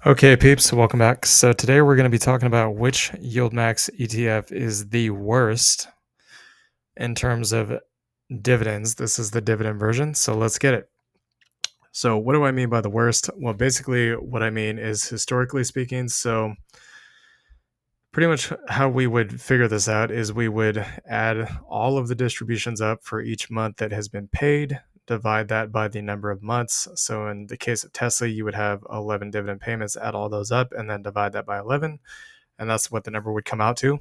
Okay, peeps, welcome back. So today we're going to be talking about which YieldMax ETF is the worst in terms of dividends. This is the dividend version, so let's get it. So what do I mean by the worst? Well, basically what I mean is historically speaking. So pretty much how we would figure this out is we would add all of the distributions up for each month that has been paid, divide that by the number of months. So in the case of Tesla, you would have 11 dividend payments, add all those up, and then divide that by 11. And that's what the number would come out to.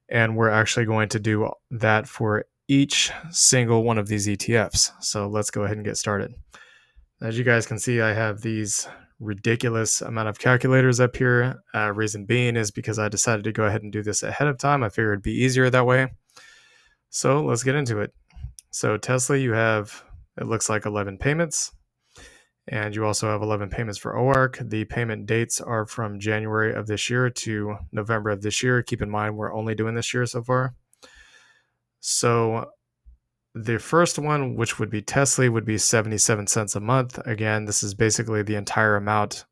And we're actually going to do that for each single one of these ETFs. So let's go ahead and get started. As you guys can see, I have these ridiculous amount of calculators up here. Reason being is because I decided to go ahead and do this ahead of time. I figured it'd be easier that way. So let's get into it. So Tesla, you have, it looks like 11 payments. And you also have 11 payments for OARC. The payment dates are from January of this year to November of this year. Keep in mind, we're only doing this year so far. So the first one, which would be Tesla, would be 77 cents a month. Again, this is basically the entire amount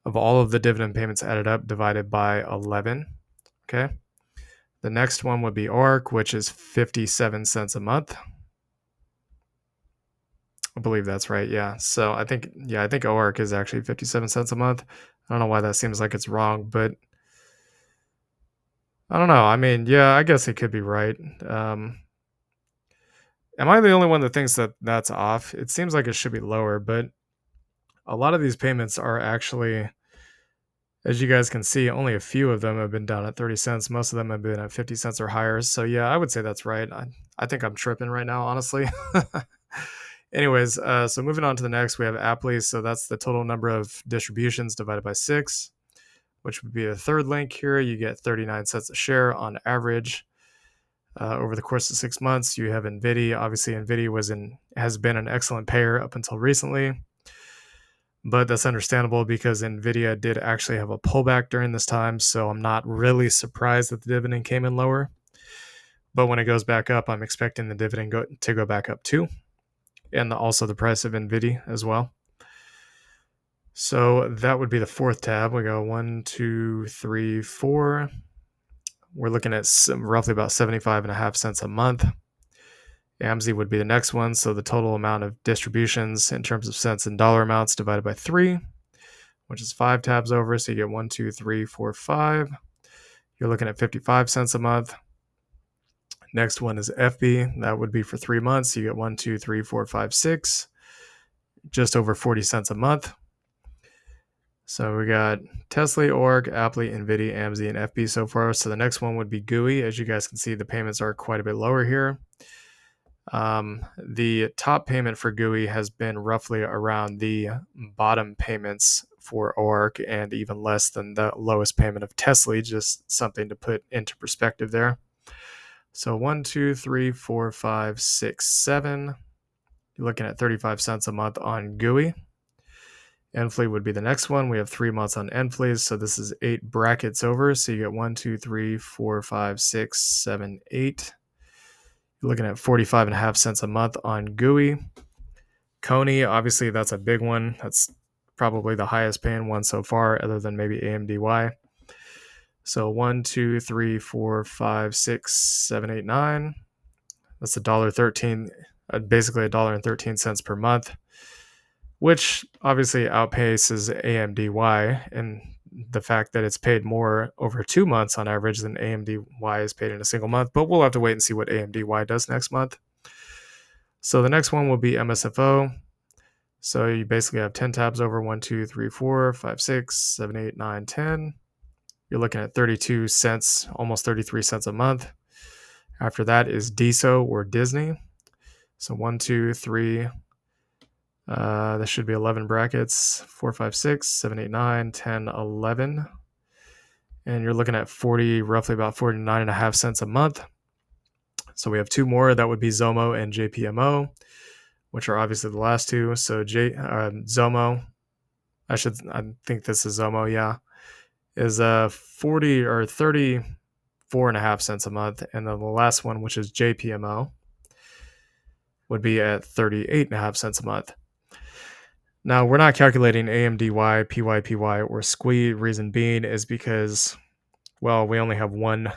of all of the dividend payments added up divided by 11. Okay. The next one would be OARC, which is 57 cents a month. I believe that's right. Yeah. So I think OARC is actually 57 cents a month. I don't know why that seems like it's wrong, but I don't know. I mean, yeah, I guess it could be right. Am I the only one that thinks that that's off? It seems like it should be lower, but a lot of these payments are actually, as you guys can see, only a few of them have been done at 30 cents. Most of them have been at 50 cents or higher. So yeah, I would say that's right. I think I'm tripping right now, honestly. Anyways, so moving on to the next, we have Apply. So that's the total number of distributions divided by 6, which would be the third link here. You get 39 cents a share on average. Over the course of 6 months, you have NVIDIA. Obviously, NVIDIA has been an excellent payer up until recently, but that's understandable because NVIDIA did actually have a pullback during this time, so I'm not really surprised that the dividend came in lower. But when it goes back up, I'm expecting the dividend to go back up too, and also the price of NVIDIA as well. So that would be the fourth tab. We go 1, 2, 3, 4. We're looking at roughly about 75.5 cents a month. AMZ would be the next one. So the total amount of distributions in terms of cents and dollar amounts divided by 3, which is 5 tabs over. So you get 1, 2, 3, 4, 5. You're looking at 55 cents a month. Next one is FB. That would be for 3 months. You get 1, 2, 3, 4, 5, 6. Just over 40 cents a month. So we got Tesla, ORG, Apply, NVIDIA, AMZ, and FB so far. So the next one would be GUI. As you guys can see, the payments are quite a bit lower here. The top payment for GUI has been roughly around the bottom payments for ORC and even less than the lowest payment of Tesla, just something to put into perspective there. So 1, 2, 3, 4, 5, 6, 7. You're looking at 35 cents a month on GUI. Enfley would be the next one. We have 3 months on Enfley, so this is 8 brackets over. So you get 1, 2, 3, 4, 5, 6, 7, 8. You're looking at 45.5 cents a month on GUI. Coney, obviously that's a big one. That's probably the highest paying one so far, other than maybe AMDY. So 1, 2, 3, 4, 5, 6, 7, 8, 9. That's $1.13, basically $1.13 per month, which obviously outpaces AMDY and the fact that it's paid more over 2 months on average than AMDY is paid in a single month. But we'll have to wait and see what AMDY does next month. So the next one will be MSFO. So you basically have 10 tabs over 1, 2, 3, 4, 5, 6, 7, 8, 9, 10. You're looking at 32 cents, almost 33 cents a month. After that is DSO or Disney. So 1, 2, 3. There should be 11 brackets, 4, 5, 6, 7, 8, 9, 10, 11. And you're looking at roughly about 49.5 cents a month. So we have 2 more. That would be Zomo and JPMO, which are obviously the last 2. So Zomo, I think this is Zomo, yeah, is 40 or 34.5 cents a month. And then the last one, which is JPMO, would be at 38.5 cents a month. Now, we're not calculating AMDY, PYPY, or SQUE. Reason being is because, well, we only have one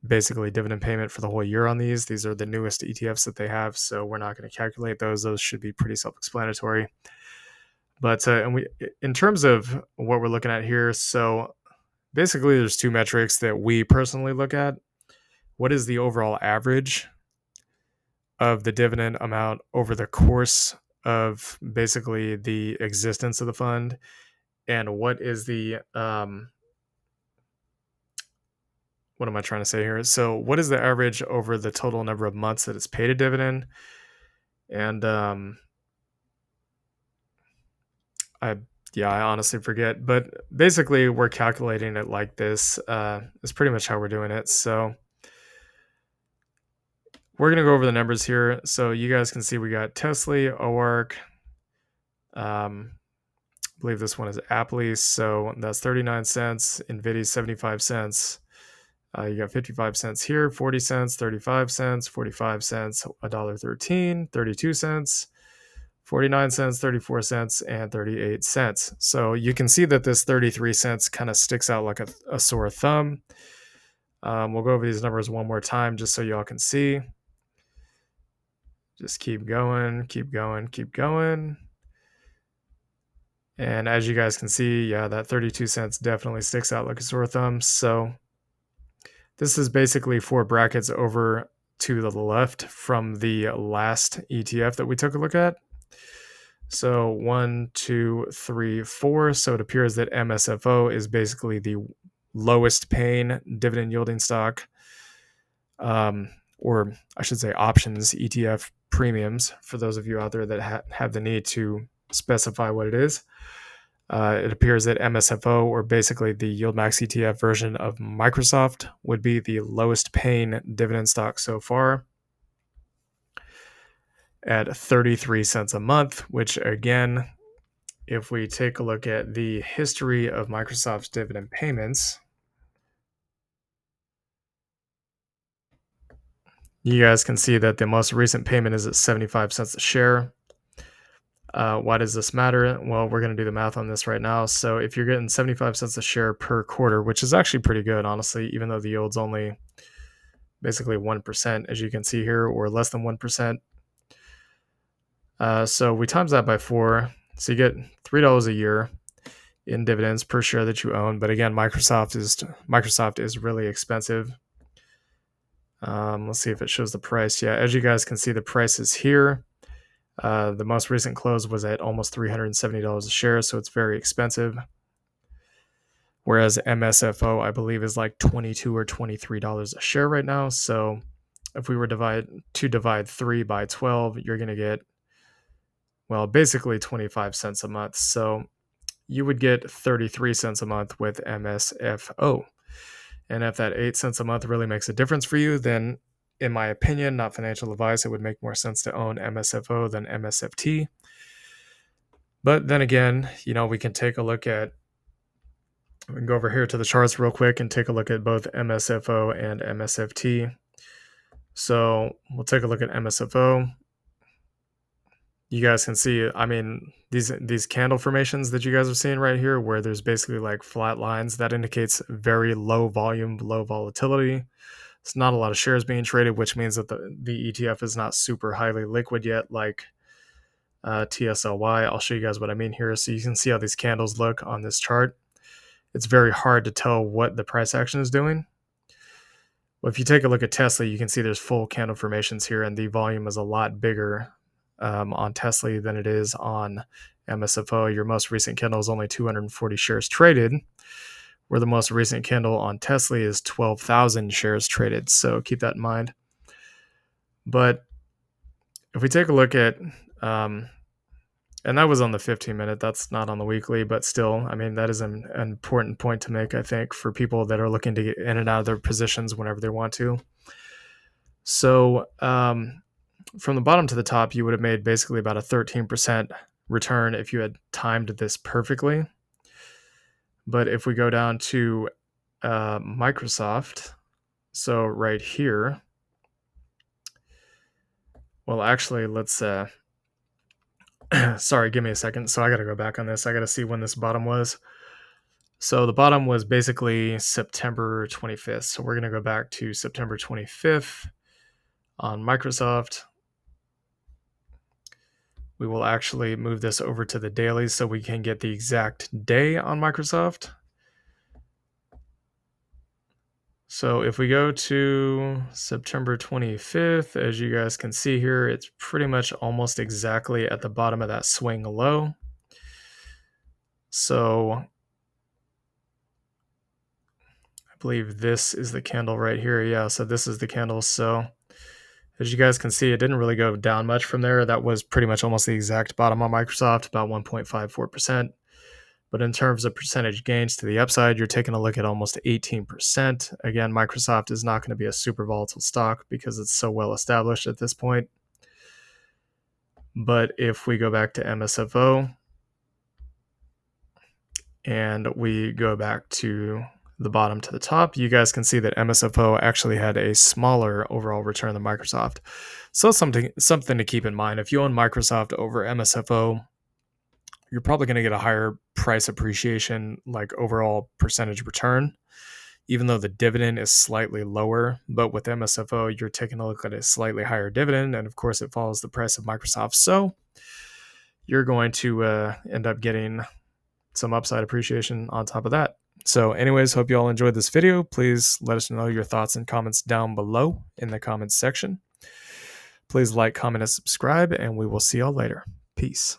basically dividend payment for the whole year on these. These are the newest ETFs that they have, so we're not going to calculate those. Those should be pretty self-explanatory. But in terms of what we're looking at here, so basically there's two metrics that we personally look at. What is the overall average of the dividend amount over the course of basically the existence of the fund, and what is the what am I trying to say here? So what is the average over the total number of months that it's paid a dividend? And I I honestly forget, but basically we're calculating it like this. Is pretty much how we're doing it. So we're gonna go over the numbers here, so you guys can see we got Tesla, OARC. I believe this one is Apple, so that's 39 cents. Nvidia 75 cents. You got 55 cents here, 40 cents, 35 cents, 45 cents, $1.13, 32 cents, 49 cents, 34 cents, and 38 cents. So you can see that this 33 cents kind of sticks out like a sore thumb. We'll go over these numbers one more time just so y'all can see. Just keep going, keep going, keep going. And as you guys can see, yeah, that 32 cents definitely sticks out like a sore thumb. So this is basically 4 brackets over to the left from the last ETF that we took a look at. So 1, 2, 3, 4. So it appears that MSFO is basically the lowest paying dividend yielding stock, or I should say options ETF premiums for those of you out there that have the need to specify what it is. It appears that MSFO, or basically the YieldMax ETF version of Microsoft, would be the lowest paying dividend stock so far at 33 cents a month, which again, if we take a look at the history of Microsoft's dividend payments, you guys can see that the most recent payment is at 75 cents a share. Why does this matter? Well, we're going to do the math on this right now. So if you're getting 75 cents a share per quarter, which is actually pretty good, honestly, even though the yield's only basically 1%, as you can see here, or less than 1%. So we times that by 4. So you get $3 a year in dividends per share that you own. But again, Microsoft is really expensive. Let's see if it shows the price. Yeah, as you guys can see, the price is here. The most recent close was at almost $370 a share, so it's very expensive. Whereas MSFO, I believe, is like $22 or $23 a share right now. So if we were to divide 3 by 12, you're going to get, well, basically 25 cents a month. So you would get 33 cents a month with MSFO. And if that 8 cents a month really makes a difference for you, then in my opinion, not financial advice, it would make more sense to own MSFO than MSFT. But then again, we can take a look at, we can go over here to the charts real quick and take a look at both MSFO and MSFT. So we'll take a look at MSFO. You guys can see, I mean, these candle formations that you guys are seeing right here, where there's basically like flat lines, that indicates very low volume, low volatility. It's not a lot of shares being traded, which means that the ETF is not super highly liquid yet, like TSLY. I'll show you guys what I mean here. So you can see how these candles look on this chart. It's very hard to tell what the price action is doing. Well, if you take a look at Tesla, you can see there's full candle formations here, and the volume is a lot bigger on Tesla than it is on MSFO. Your most recent candle is only 240 shares traded, where the most recent candle on Tesla is 12,000 shares traded. So keep that in mind. But if we take a look at, and that was on the 15-minute, that's not on the weekly, but still, I mean, that is an important point to make, I think, for people that are looking to get in and out of their positions whenever they want to. So from the bottom to the top, you would have made basically about a 13% return if you had timed this perfectly. But if we go down to Microsoft, so right here, well, actually, let's Sorry, give me a second. So I got to go back on this. I got to see when this bottom was. So the bottom was basically September 25th. So we're going to go back to September 25th on Microsoft. We will actually move this over to the daily so we can get the exact day on Microsoft. So if we go to September 25th, as you guys can see here, it's pretty much almost exactly at the bottom of that swing low. So I believe this is the candle right here. Yeah, so this is the candle. So as you guys can see, it didn't really go down much from there. That was pretty much almost the exact bottom on Microsoft, about 1.54%. But in terms of percentage gains to the upside, you're taking a look at almost 18%. Again, Microsoft is not going to be a super volatile stock because it's so well established at this point. But if we go back to MSFO and we go back to the bottom to the top, you guys can see that MSFO actually had a smaller overall return than Microsoft. So something to keep in mind. If you own Microsoft over MSFO, you're probably going to get a higher price appreciation, like overall percentage return, even though the dividend is slightly lower. But with MSFO, you're taking a look at a slightly higher dividend, and of course it follows the price of Microsoft. So you're going to end up getting some upside appreciation on top of that. So anyways, hope you all enjoyed this video. Please let us know your thoughts and comments down below in the comments section. Please like, comment, and subscribe, and we will see y'all later. Peace.